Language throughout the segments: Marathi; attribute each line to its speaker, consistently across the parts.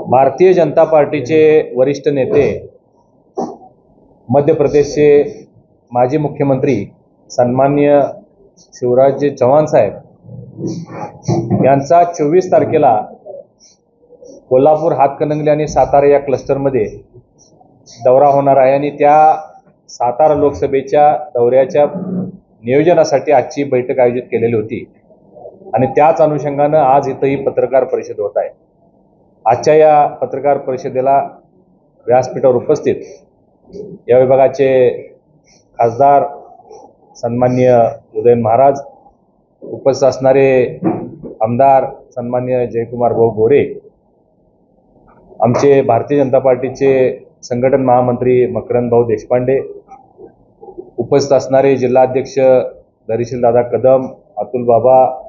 Speaker 1: भारतीय जनता पार्टीचे वरिष्ठ नेते, मध्य प्रदेशचे माजी मुख्यमंत्री सन्माननीय शिवराज चौहान साहेब यांचा 24 तारखेला कोल्हापूर, हातकणंगले आणि सातारा या क्लस्टरमध्ये दौरा होणार आहे आणि त्या सातारा लोकसभेच्या दौऱ्याच्या नियोजनासाठी आजची बैठक आयोजित केलेली होती आणि त्याच अनुषंगानं आज इथंही पत्रकार परिषद होत आहे। आजच्या या पत्रकार परिषदेला व्यासपीठावर उपस्थित या विभागाचे खासदार सन्माननीय उदयन महाराज, उपस्थित असणारे आमदार सन्माननीय जयकुमार भाऊ गोरे, आमचे भारतीय जनता पार्टीचे संघटन महामंत्री मकरंद भाऊ देशपांडे, उपस्थित असणारे जिल्हाध्यक्ष धैर्यशील दादा कदम, अतुल बाबा,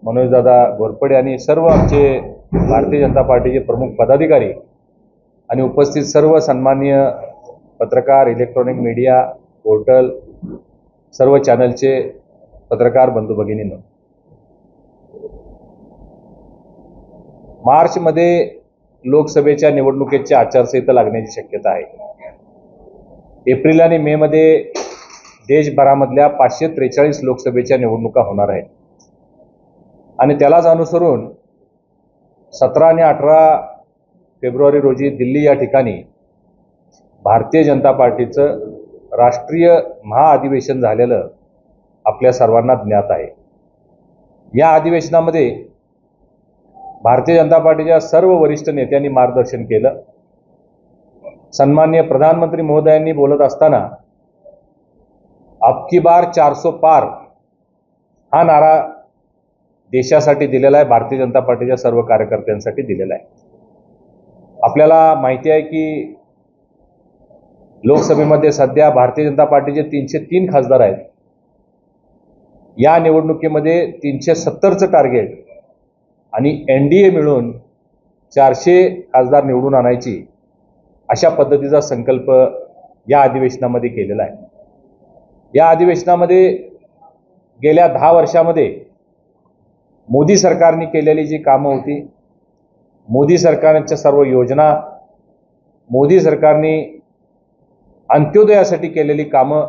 Speaker 1: मनोज दादा घोरपडे आणि सर्व आमचे भारतीय जनता पार्टीचे प्रमुख पदाधिकारी आणि उपस्थित सर्व सन्माननीय पत्रकार, इलेक्ट्रॉनिक मीडिया, पोर्टल, सर्व चॅनलचे पत्रकार बंधू भगिनींनो, मार्चमध्ये लोकसभेच्या निवडणुकीची आचारसंहिता लागण्याची शक्यता आहे। एप्रिल आणि मे मध्ये देशभरामधल्या 543 लोकसभेच्या निवडणुका होणार आहेत आणि त्यालाच अनुसरून 17 आणि 18 फेब्रुवारी रोजी दिल्ली या ठिकाणी भारतीय जनता पार्टीचं राष्ट्रीय महाअधिवेशन झालेलं आपल्या सर्वांना ज्ञात आहे। या अधिवेशनामध्ये भारतीय जनता पार्टीच्या सर्व वरिष्ठ नेत्यांनी मार्गदर्शन केलं। सन्माननीय प्रधानमंत्री महोदयांनी बोलत असताना अब की बार 400 पार हा नारा देशासाठी दिलेला आहे, भारतीय जनता पार्टीच्या सर्व कार्यकर्त्यांसाठी दिलेला आहे। आपल्याला माहिती आहे की लोकसभेमध्ये सध्या भारतीय जनता पार्टीचे 303 खासदार आहेत। या निवडणुकीमध्ये 370चं टार्गेट आणि एनडीए मिळून 400 खासदार निवडून आणायची अशा पद्धतीचा संकल्प या अधिवेशनामध्ये केलेला आहे। या अधिवेशनामध्ये गेल्या 10 वर्षामध्ये मोदी सरकारने केलेली जी कामं होती, मोदी सरकारच्या सर्व योजना, मोदी सरकारने अंत्योदयासाठी केलेली कामं,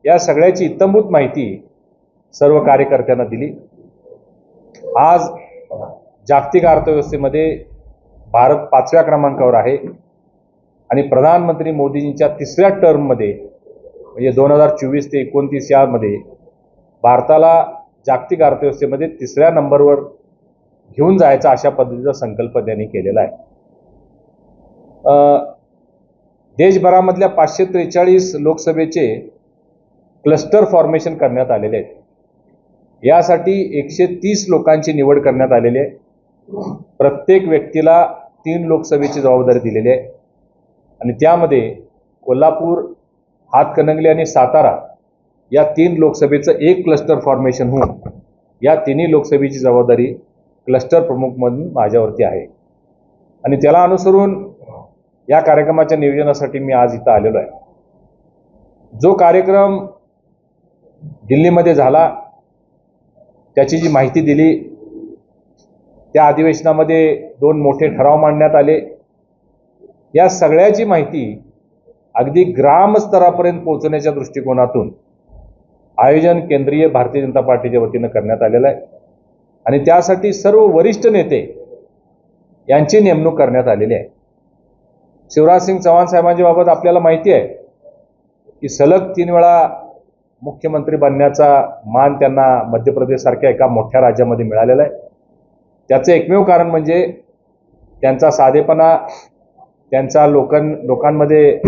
Speaker 1: या सगळ्याची इत्थंभूत माहिती सर्व कार्यकर्त्यांना दिली। आज जागतिक अर्थव्यवस्थेमध्ये भारत 5व्या क्रमांकावर आहे आणि प्रधानमंत्री मोदींच्या 3ऱ्या टर्ममध्ये म्हणजे 2024 ते 29 यामध्ये भारताला जागतिक अर्थव्यवस्थेमध्ये 3ऱ्या नंबरवर घेऊन जायचा अशा पद्धतीचा संकल्प त्यांनी केलेला आहे। देशभरामधल्या 543 लोकसभेचे क्लस्टर फॉर्मेशन करण्यात आलेले आहेत। यासाठी 130 लोकांची निवड करण्यात आलेली आहे। प्रत्येक व्यक्तीला 3 लोकसभेची जबाबदारी दिलेली आहे आणि त्यामध्ये कोल्हापूर, हातकणंगले आणि सातारा या 3 लोकसभेचं एक क्लस्टर फॉर्मेशन होऊन या तिन्ही लोकसभेची जबाबदारी क्लस्टर प्रमुख म्हणून माझ्यावरती आहे आणि त्याला अनुसरून या कार्यक्रमाच्या नियोजनासाठी मी आज इथं आलेलो आहे। जो कार्यक्रम दिल्लीमध्ये झाला त्याची जी माहिती दिली, त्या अधिवेशनामध्ये 2 मोठे ठराव मांडण्यात आले। या सगळ्याची माहिती अगदी ग्रामस्तरापर्यंत पोहोचवण्याच्या दृष्टिकोनातून आयोजन केंद्रीय भारतीय जनता पार्टीच्या वतीनं करण्यात आलेलं आहे आणि त्यासाठी सर्व वरिष्ठ नेते यांची नेमणूक करण्यात आलेली आहे। शिवराजसिंग चौहान साहेबांच्या बाबत आपल्याला माहिती आहे की सलग 3 वेळा मुख्यमंत्री बनण्याचा मान त्यांना मध्य प्रदेशसारख्या एका मोठ्या राज्यामध्ये मिळालेला आहे। त्याचं एकमेव कारण म्हणजे त्यांचा साधेपणा, त्यांचा लोकांमध्ये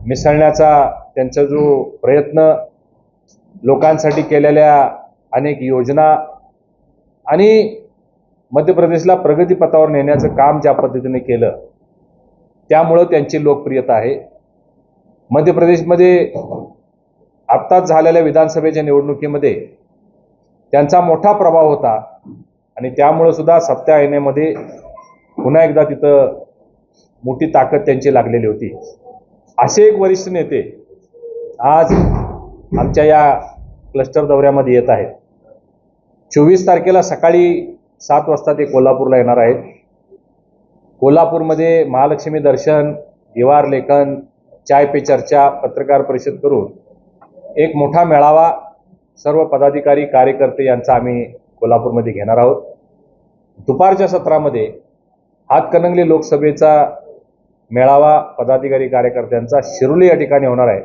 Speaker 1: मिसळण्याचा त्यांचा जो प्रयत्न, लोकांसाठी केलेल्या अनेक योजना आणि मध्य प्रदेशला प्रगतीपथावर नेण्याचं काम ज्या पद्धतीने केलं त्यामुळं त्यांची लोकप्रियता आहे। मध्य प्रदेशमध्ये आत्ताच झालेल्या विधानसभेच्या निवडणुकीमध्ये त्यांचा मोठा प्रभाव होता आणि त्यामुळे सुद्धा सत्ता येण्यामध्ये पुन्हा एकदा तिथं मोठी ताकद त्यांची लागलेली होती। असे एक वरिष्ठ नेते आज आमच्या या क्लस्टर दौऱ्यामध्ये येत आहेत। 24 तारखेला सकाळी 7 वाजता ते कोल्हापूरला येणार आहेत कोल्हापूरमध्ये महालक्ष्मी दर्शन, दिवार लेखन, चाय पे चर्चा, पत्रकार परिषद करून एक मोठा मेळावा सर्व पदाधिकारी कार्यकर्ते यांचा आम्ही कोल्हापूरमध्ये घेणार आहोत. दुपारच्या सत्रामध्ये हातकणंगले लोकसभेचा मेळावा पदाधिकारी कार्यकर्त्यांचा शिरोली या ठिकाणी होणार आहे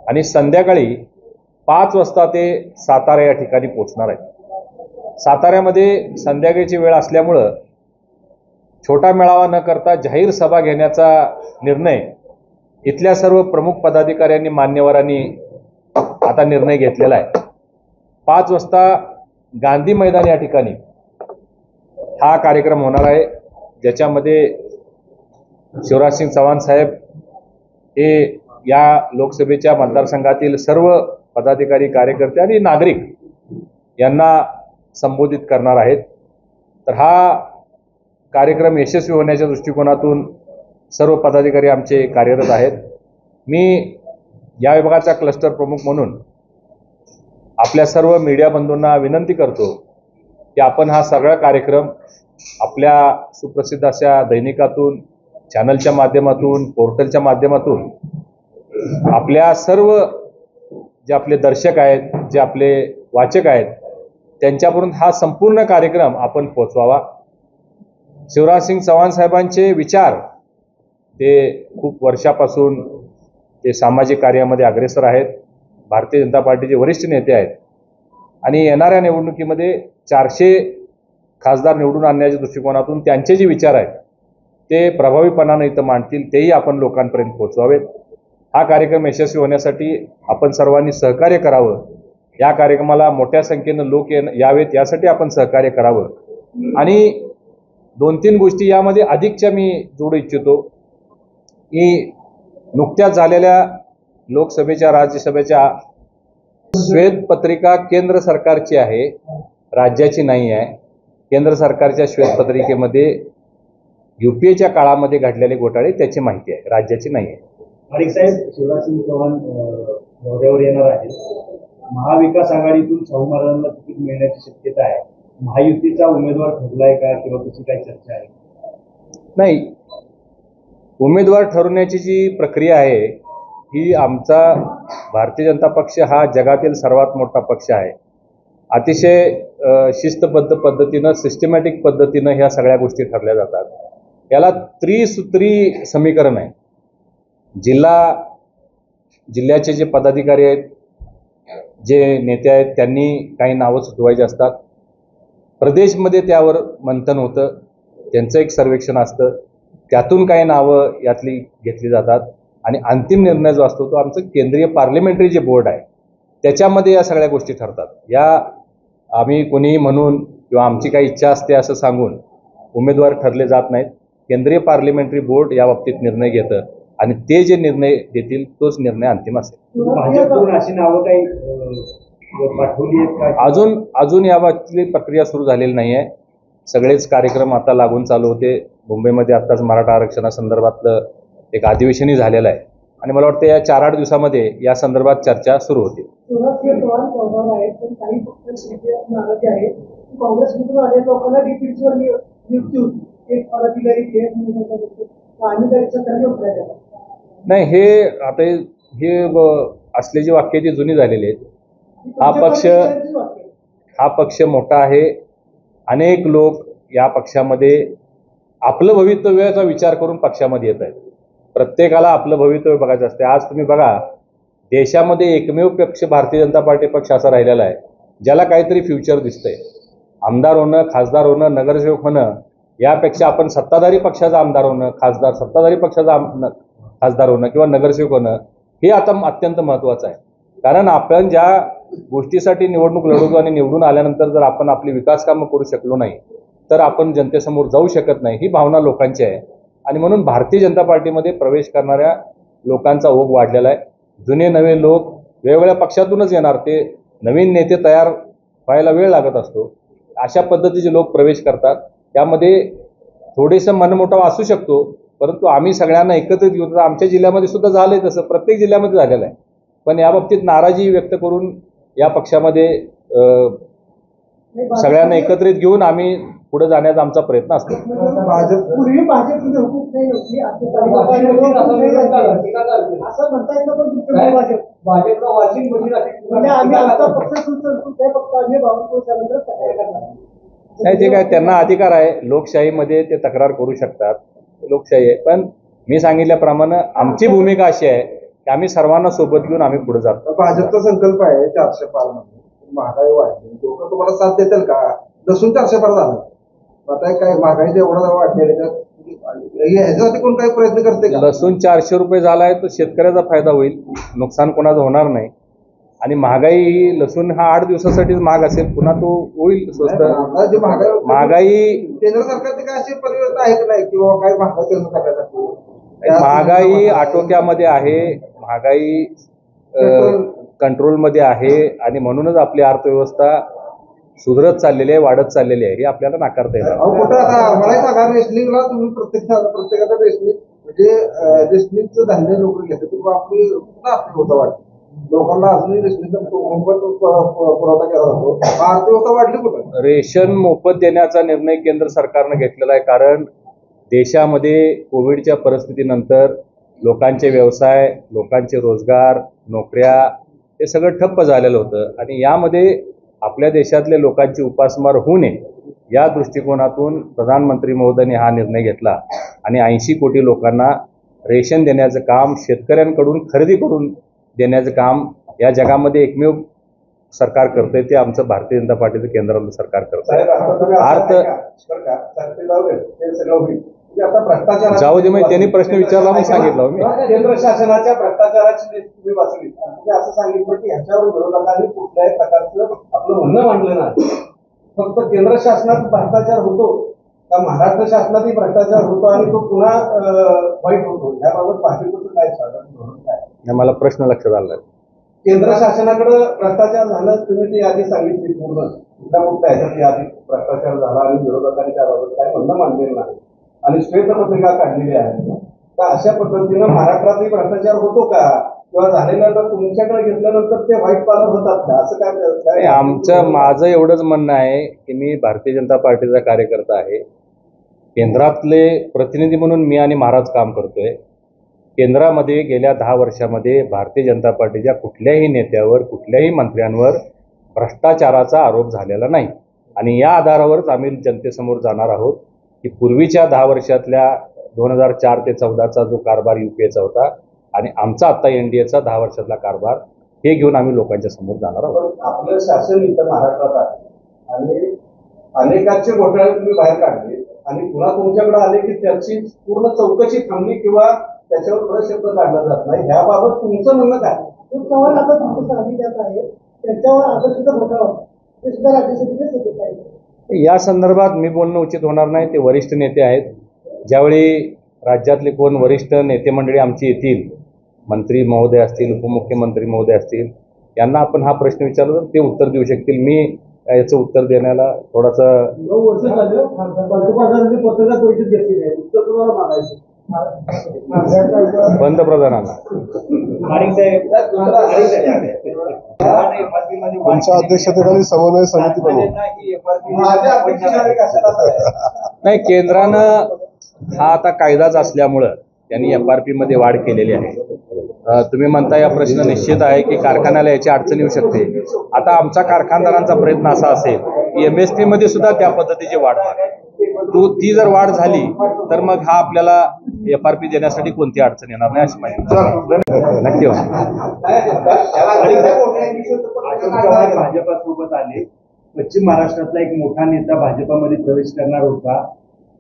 Speaker 1: आणि संध्याकाळी 5 वाजता ते सातारा या ठिकाणी पोहोचणार आहे. साताऱ्यामध्ये संध्याकाळची वेळ असल्यामुळं छोटा मेळावा न करता जाहीर सभा घेण्याचा निर्णय इथल्या सर्व प्रमुख पदाधिकाऱ्यांनी मान्यवरांनी आता निर्णय घेतलेला आहे. 5 वाजता गांधी मैदान या ठिकाणी हा कार्यक्रम होणार आहे, ज्याच्यामध्ये शिवराजसिंग चव्हाण साहेब हे या लोकसभेच्या मतदारसंघातील सर्व पदाधिकारी कार्यकर्ते आणि नागरिक यांना संबोधित करणार आहेत. तर हा कार्यक्रम यशस्वी होण्याच्या दृष्टिकोनातून सर्व पदाधिकारी आमचे कार्यरत आहेत. मी या विभागाचा क्लस्टर प्रमुख म्हणून आपल्या सर्व मीडिया बंधूंना विनंती करतो की आपण हा सगळा कार्यक्रम आपल्या सुप्रसिद्ध अशा दैनिकातून, चॅनलच्या माध्यमातून, पोर्टलच्या माध्यमातून आपल्या सर्व जे आपले दर्शक आहेत, जे आपले वाचक आहेत, त्यांच्यापर्यंत हा संपूर्ण कार्यक्रम आपण पोहोचवावा. शिवराजसिंग चव्हाण साहेबांचे विचार ते खूप वर्षापासून ते सामाजिक कार्यामध्ये अग्रेसर आहेत, भारतीय जनता पार्टीचे वरिष्ठ नेते आहेत आणि येणाऱ्या निवडणुकीमध्ये 400 खासदार निवडून आणण्याच्या दृष्टिकोनातून त्यांचे जे विचार आहेत ते प्रभावीपणाने इथं मांडतील, तेही आपण लोकांपर्यंत पोहोचवावेत. हा कार्यक्रम यशस्वी होण्यासाठी आपण सर्वांनी सहकार्य करावं. या कार्यक्रमाला मोठ्या संख्येनं लोक यावेत यासाठी आपण सहकार्य करावं. आणि 2-3 गोष्टी यामध्ये अधिकच्या मी जोडू इच्छितो की नुकत्याच झालेल्या लोकसभेच्या, राज्यसभेच्या श्वेतपत्रिका केंद्र सरकारची आहे, राज्याची नाही आहे. केंद्र सरकारच्या श्वेतपत्रिकेमध्ये UPAच्या काळामध्ये घडलेले घोटाळे त्याची माहिती आहे, राज्याची नाही आहे.
Speaker 2: माडिक साहेब, शिवराजसिंग चव्हाण दौऱ्यावर येणार आहे. महाविकास आघाडीतून शाहू महाराजांना तिकीट मिळण्याची शक्यता आहे. महायुतीचा उमेदवार ठरलाय का किंवा तशी काय चर्चा आहे?
Speaker 1: नाही, उमेदवार ठरवण्याची जी प्रक्रिया आहे ही आमचा भारतीय जनता पक्ष हा जगातील सर्वात मोठा पक्ष आहे. अतिशय शिस्तबद्ध पद्धतीनं, सिस्टमॅटिक पद्धतीनं ह्या सगळ्या गोष्टी ठरल्या जातात. याला त्रिसूत्री समीकरण आहे. जिल्ह्याचे जे पदाधिकारी आहेत, जे नेते आहेत, त्यांनी काही नावं सुचवायची असतात. प्रदेशमध्ये त्यावर मंथन होतं, त्यांचं एक सर्वेक्षण असतं, त्यातून काही नावं यातली घेतली जातात आणि अंतिम निर्णय जो असतो तो आमचं केंद्रीय पार्लमेंटरी जे बोर्ड आहे त्याच्यामध्ये या सगळ्या गोष्टी ठरतात. या आम्ही कोणीही म्हणून किंवा आमची काही इच्छा असते असं सांगून उमेदवार ठरले जात नाहीत. केंद्रीय पार्लमेंटरी बोर्ड या बाबतीत निर्णय घेतं आणि ते जे निर्णय देतील तोच निर्णय अंतिम असेल.
Speaker 2: भाजपकडून अशी नावं काही पाठवली आहेत का?
Speaker 1: अजून या बाबतीतली प्रक्रिया सुरू झालेली नाही आहे. सगळेच कार्यक्रम आता लागून चालू होते. मुंबईमध्ये आत्ताच मराठा आरक्षणासंदर्भातलं एक अधिवेशनही झालेलं आहे आणि मला वाटतं या 4-8 दिवसामध्ये या संदर्भात चर्चा सुरू होती. नाही, हे आता हे असलेली वाक्य ती जुनी झालेली आहेत. हा पक्ष मोठा आहे. अनेक लोक या पक्षामध्ये आपलं भवितव्याचा विचार करून पक्षामध्ये येत आहेत. प्रत्येकाला आपलं भवितव्य बघायचं असते. आज तुम्ही बघा, देशामध्ये एकमेव पक्ष भारतीय जनता पार्टी पक्ष असा राहिलेला आहे ज्याला काहीतरी फ्युचर दिसतंय. आमदार होणं, खासदार होणं, नगरसेवक होणं यापेक्षा आपण सत्ताधारी पक्षाचा आमदार होणं, सत्ताधारी पक्षाचा खासदार होणं किंवा नगरसेवक होणं हे आता अत्यंत महत्त्वाचं आहे. कारण आपण ज्या गोष्टीसाठी निवडणूक लढवतो आणि निवडून आल्यानंतर जर आपण आपली विकास कामं करू शकलो नाही तर आपण जनतेसमोर जाऊ शकत नाही, ही भावना लोकांची आहे. आणि म्हणून भारतीय जनता पार्टीमध्ये प्रवेश करणाऱ्या लोकांचा ओघ वाढलेला आहे. जुने नवे लोक वेगवेगळ्या पक्षातूनच येणार, ते नवीन नेते तयार व्हायला वेळ लागत असतो. अशा पद्धतीचे लोक प्रवेश करतात. त्यामध्ये थोडेसं मनमोटाव असू शकतो, परंतु आम्ही सगळ्यांना एकत्रित घेऊन, आमच्या जिल्ह्यामध्ये सुद्धा झालंय तसं, प्रत्येक जिल्ह्यामध्ये झालेलं आहे. पण याबाबतीत नाराजी व्यक्त करून या पक्षामध्ये सगळ्यांना एकत्रित घेऊन आम्ही पुढे जाण्याचा आमचा प्रयत्न असतो.
Speaker 3: पूर्वी भाजपमध्ये हुकूमशाही होती, असं म्हणता येईल पण तुमचं भाजपला वॉशिंग मशीन म्हणजे आम्ही आमचा पक्ष सुचवतो फक्त आम्ही बावनकुळेंच्यानंतर तक्रार करणार
Speaker 1: नाही. ते काय त्यांना अधिकार आहे, लोकशाहीमध्ये ते तक्रार करू शकतात, लोकशाही आहे. पण मी सांगितल्याप्रमाणे आमची भूमिका अशी आहे की आम्ही सर्वांना सोबत घेऊन आम्ही पुढे जातो.
Speaker 4: भाजपचा संकल्प आहे 400 पार मध्ये, महागाई वाढली, लोक तुम्हाला साथ देतील का? लसूण 400 पार झालं, आता काय महागाई एवढा वाढलेली ह्याच्यासाठी कोण काही प्रयत्न करते का?
Speaker 1: लसूण 400 रुपये झालाय तर शेतकऱ्याचा फायदा होईल, नुकसान कोणाचं होणार नाही. आणि महागाई ही लसूण हा 8 दिवसासाठीच महाग असेल, पुन्हा तो होईल स्वस्त. महागाई
Speaker 4: केंद्र सरकारची काय अशी परिवर्तन आहे की नाही किंवा काय महागाई कमी करण्यासाठी?
Speaker 1: महागाई आटोक्यामध्ये आहे, महागाई कंट्रोलमध्ये आहे आणि म्हणूनच आपली अर्थव्यवस्था सुधरत चाललेली आहे, वाढत चाललेली आहे. हे आपल्याला नाकारता येणार.
Speaker 4: कुठं आता मला सांगा, रेशनिंगला तुम्ही प्रत्येकाचा रेशनिंग म्हणजे रेशनिंगचं धान्य लोक घेतात किंवा आपली अर्थव्यवस्था वाढते, लोकांना अजूनही रेशनिंगचा मोफत पुरवठा केला जातो, अर्थव्यवस्था वाढली कुठं?
Speaker 1: रेशन मोफत देण्याचा निर्णय केंद्र सरकारनं घेतलेला आहे, कारण देशामध्ये कोविडच्या परिस्थितीनंतर लोकांचे व्यवसाय, लोकांचे रोजगार, नोकऱ्या हे सगळं ठप्प झालेलं होतं आणि यामध्ये आपल्या देशातल्या लोकांची उपासमार होऊ नये या दृष्टिकोनातून प्रधानमंत्री महोदयांनी हा निर्णय घेतला आणि 80 कोटी लोकांना रेशन देण्याचं काम, शेतकऱ्यांकडून खरेदी करून देण्याचं काम या जगामध्ये एकमेव सरकार करतंय, ते आमचं भारतीय जनता पार्टीचं केंद्राचं सरकार करतंय. जाऊ दे, मग त्यांनी प्रश्न विचारला म्हणून सांगितलं मी.
Speaker 2: केंद्र शासनाच्या भ्रष्टाचाराची लिस्ट तुम्ही वाचली, असं सांगितलं की ह्याच्यावर विरोधकांनी कुठल्याही प्रकारचं आपलं म्हणणं मांडलं नाही. फक्त केंद्र शासनात भ्रष्टाचार होतो का महाराष्ट्र शासनातही भ्रष्टाचार होतो आणि तो पुन्हा वाईट होतो, याबाबत भाजपचं काय साधारण धोरण काय?
Speaker 1: मला प्रश्न लक्षात आला.
Speaker 2: केंद्र शासनाकडे भ्रष्टाचार झालं, तुम्ही ती यादी सांगितली पूर्ण, कुठल्या ह्याच्यात यादी भ्रष्टाचार झाला आणि विरोधकांनी त्याबाबत काय म्हणणं मांडलेलं नाही आणि श्वेतपत्रिका काढलेली आहे. तर अशा पद्धतीनं महाराष्ट्रातही भ्रष्टाचार होतो का किंवा झाल्यानंतर तुमच्याकडे घेतल्यानंतर ते व्हाईट कॉलर होतात का? असं काय?
Speaker 1: माझं एवढंच म्हणणं आहे की मी भारतीय जनता पार्टीचा कार्यकर्ता आहे. केंद्रातले प्रतिनिधी म्हणून मी आणि महाराज काम करतोय. केंद्रामध्ये गेल्या 10 वर्षामध्ये भारतीय जनता पार्टीच्या कुठल्याही नेत्यावर, कुठल्याही मंत्र्यांवर भ्रष्टाचाराचा आरोप झालेला नाही आणि या आधारावरच आम्ही जनतेसमोर जाणार आहोत की पूर्वीच्या 10 वर्षातल्या 2004 ते 14चा जो कारभार UPAचा होता आणि आमचा आता NDAचा 10 वर्षातला कारभार, हे घेऊन आम्ही लोकांच्या समोर जाणार आहोत.
Speaker 2: आपलं शासन इथं महाराष्ट्रात आहे आणि अनेकांचे घोटाळे तुम्ही बाहेर काढले आणि पुन्हा तुमच्याकडे आले की त्याची पूर्ण चौकशी थांबली किंवा त्याच्यावर परत शब्द काढला जात नाही, याबाबत तुमचं म्हणणं काय?
Speaker 3: चव्हाण आता तुमचं अधिकार आहे, त्यांच्यावर आदर्शचा घोटाळा ते सुद्धा राज्यसभेचे सदस्य आहेत.
Speaker 1: या संदर्भात मी बोलणं उचित होणार नाही. ते वरिष्ठ नेते आहेत. ज्यावेळी राज्यातले कोण वरिष्ठ नेते मंडळी आमची येतील, मंत्री महोदय असतील, उपमुख्यमंत्री महोदय असतील, यांना आपण हा प्रश्न विचारला तर ते उत्तर देऊ शकतील. मी याचं उत्तर देण्याला थोडासा
Speaker 3: 9 वर्ष झालं पंतप्रधानांनी पत्रकार परिषद घेतली आहे, उत्तर तुम्हाला मागायचं
Speaker 1: पंतप्रधानांना.
Speaker 5: तुमच्या अध्यक्षतेखाली समन्वय समिती बनवू.
Speaker 1: नाही, केंद्रानं हा आता कायदाच असल्यामुळं त्यांनी FRP मध्ये वाढ केलेली आहे. तुम्ही म्हणता या प्रश्न निश्चित आहे की कारखान्याला याची अडचण येऊ शकते. आता आमचा कारखानदारांचा प्रयत्न असा असेल की MSP मध्ये सुद्धा त्या पद्धतीची वाढ व्हावी. ती जर वाढ झाली तर मग हा आपल्याला FRP देण्यासाठी कोणती अडचण येणार नाही अशी माहिती नक्की
Speaker 2: भाजपासोबत आले. पश्चिम महाराष्ट्रातला एक मोठा नेता भाजपामध्ये प्रवेश करणार होता,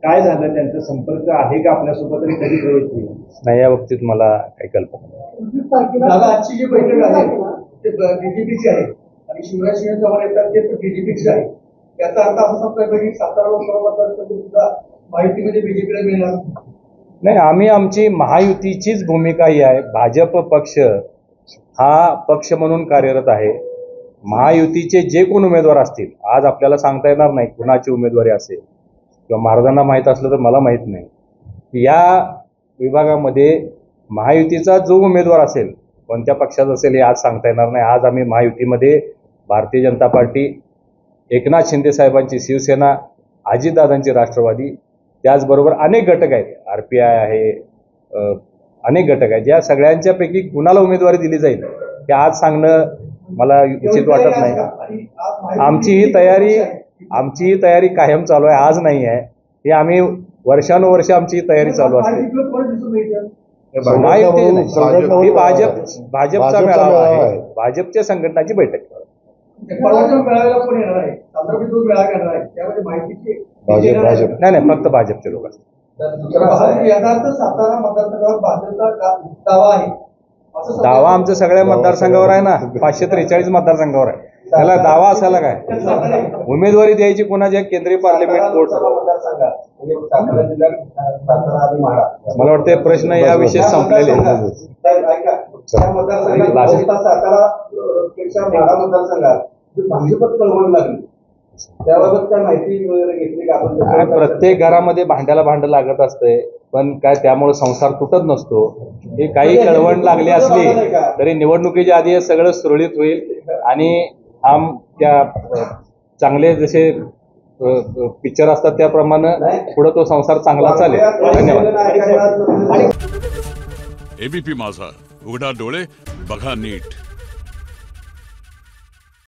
Speaker 2: काय झालं? त्यांचा संपर्क आहे का आपल्यासोबत आणि कधी प्रवेश होईल?
Speaker 1: नाही, या बाबतीत मला काही कल्पना
Speaker 3: दादा,
Speaker 2: आजची जी बैठक आहे ते BJPची आहे आणि शिवराज सिंह चव्हाण येतात ते BJPची आहे. याचा अर्थ असा समजा की 17 लोकसभा माहितीमध्ये BJPला मिळणार
Speaker 1: नाही. आम्ही आमची महायुतीचीच भूमिका ही आहे. भाजप पक्ष हा पक्ष म्हणून कार्यरत आहे. महायुतीचे जे कोण उमेदवार असतील, आज आपल्याला सांगता येणार नाही कुणाची उमेदवारी असेल किंवा महाराजांना माहीत असलं तर मला माहीत नाही. या विभागामध्ये महायुतीचा जो उमेदवार असेल, कोणत्या पक्षाचा असेल हे आज सांगता येणार नाही. आज आम्ही महायुतीमध्ये भारतीय जनता पार्टी, एकनाथ शिंदे साहेबांची शिवसेना अजितदादांची राष्ट्रवादी, त्याचबरोबर अनेक घटक आहेत, RPI आहे, अनेक घटक आहेत. या सगळ्यांच्यापैकी कुणाला उमेदवारी दिली जाईल हे आज सांगणं मला उचित वाटत नाही. आमची ही तयारी कायम चालू आहे, आज नाही आहे. हे आम्ही वर्षानुवर्ष आमची ही तयारी चालू असते. माहिती नाही. भाजपचा मेळावा आहे, भाजपच्या संघटनाची बैठक. नाही, फक्त भाजपचे लोक असतात. दावा आमच्या सगळ्या मतदारसंघावर आहे ना, 543 मतदारसंघावर आहे. त्याला दावा असायला काय? उमेदवारी द्यायची कोणाच्या केंद्रीय पार्लमेंट कोर्ट. मला वाटतं प्रश्न या विषयी संपलेले आहेत.
Speaker 2: भाजपत कळवण लागली त्याबाबत काय माहिती वगैरे घेतली का आपण?
Speaker 1: प्रत्येक घरामध्ये भांड्याला लागत असतंय, पण काय त्यामुळे संसार तुटत नसतो. हे काही कळवण लागली असली तरी निवडणुकीच्या आधी हे सगळं सुरळीत होईल आणि त्या चांगले जसे पिक्चर असतात त्याप्रमाणे पुढे तो संसार चांगला चालेल. धन्यवाद.
Speaker 6: एबीपी माझा, उघडा डोळे बघा नीट.